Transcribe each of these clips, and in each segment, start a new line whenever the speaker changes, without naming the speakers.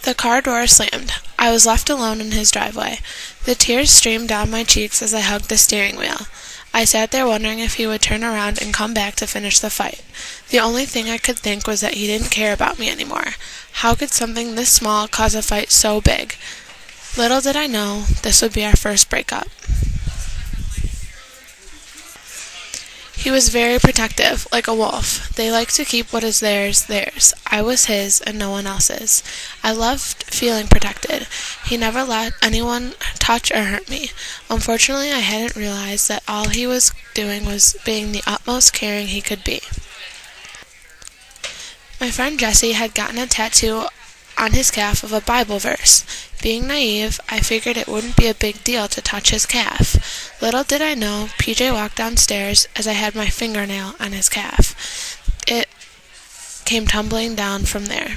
The car door slammed. I was left alone in his driveway. The tears streamed down my cheeks as I hugged the steering wheel. I sat there wondering if he would turn around and come back to finish the fight. The only thing I could think was that he didn't care about me anymore. How could something this small cause a fight so big? Little did I know, this would be our first breakup. He was very protective, like a wolf. They like to keep what is theirs, theirs. I was his and no one else's. I loved feeling protected. He never let anyone touch or hurt me. Unfortunately, I hadn't realized that all he was doing was being the utmost caring he could be. My friend Jesse had gotten a tattoo on his calf of a Bible verse. Being naive, I figured it wouldn't be a big deal to touch his calf. Little did I know, PJ walked downstairs as I had my fingernail on his calf. It came tumbling down from there.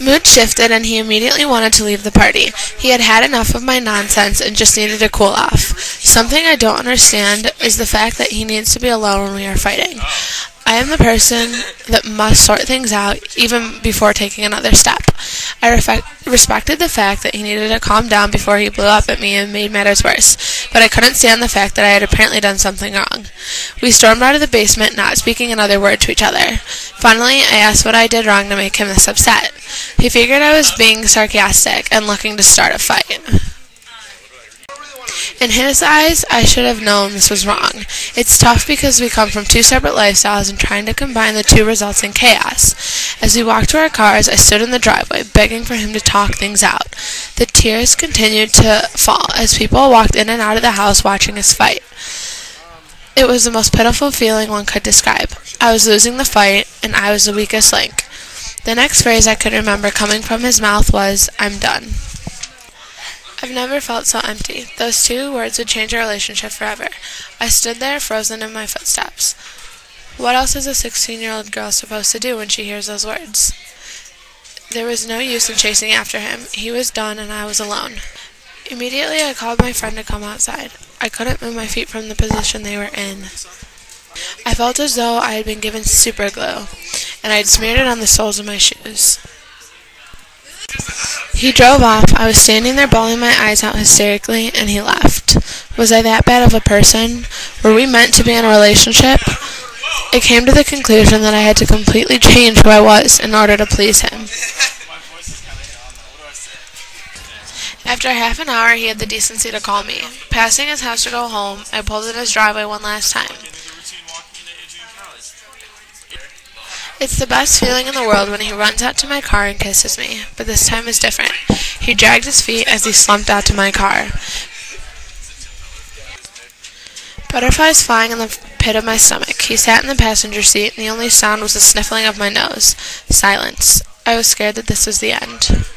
Mood shifted and he immediately wanted to leave the party. He had had enough of my nonsense and just needed to cool off. Something I don't understand is the fact that he needs to be alone when we are fighting. I am the person that must sort things out even before taking another step. I respected the fact that he needed to calm down before he blew up at me and made matters worse, but I couldn't stand the fact that I had apparently done something wrong. We stormed out of the basement, not speaking another word to each other. Finally, I asked what I did wrong to make him this upset. He figured I was being sarcastic and looking to start a fight. In his eyes, I should have known this was wrong. It's tough because we come from two separate lifestyles and trying to combine the two results in chaos. As we walked to our cars, I stood in the driveway, begging for him to talk things out. The tears continued to fall as people walked in and out of the house watching us fight. It was the most pitiful feeling one could describe. I was losing the fight, and I was the weakest link. The next phrase I could remember coming from his mouth was, "I'm done." I've never felt so empty. Those two words would change our relationship forever. I stood there, frozen in my footsteps. What else is a 16-year-old girl supposed to do when she hears those words? There was no use in chasing after him. He was done, and I was alone. Immediately, I called my friend to come outside. I couldn't move my feet from the position they were in. I felt as though I had been given super glue, and I had smeared it on the soles of my shoes. He drove off. I was standing there bawling my eyes out hysterically, and he left. Was I that bad of a person? Were we meant to be in a relationship? I came to the conclusion that I had to completely change who I was in order to please him. After half an hour, he had the decency to call me. Passing his house to go home, I pulled in his driveway one last time. It's the best feeling in the world when he runs out to my car and kisses me, but this time is different. He dragged his feet as he slumped out to my car. Butterflies flying in the pit of my stomach. He sat in the passenger seat, and the only sound was the sniffling of my nose. Silence. I was scared that this was the end.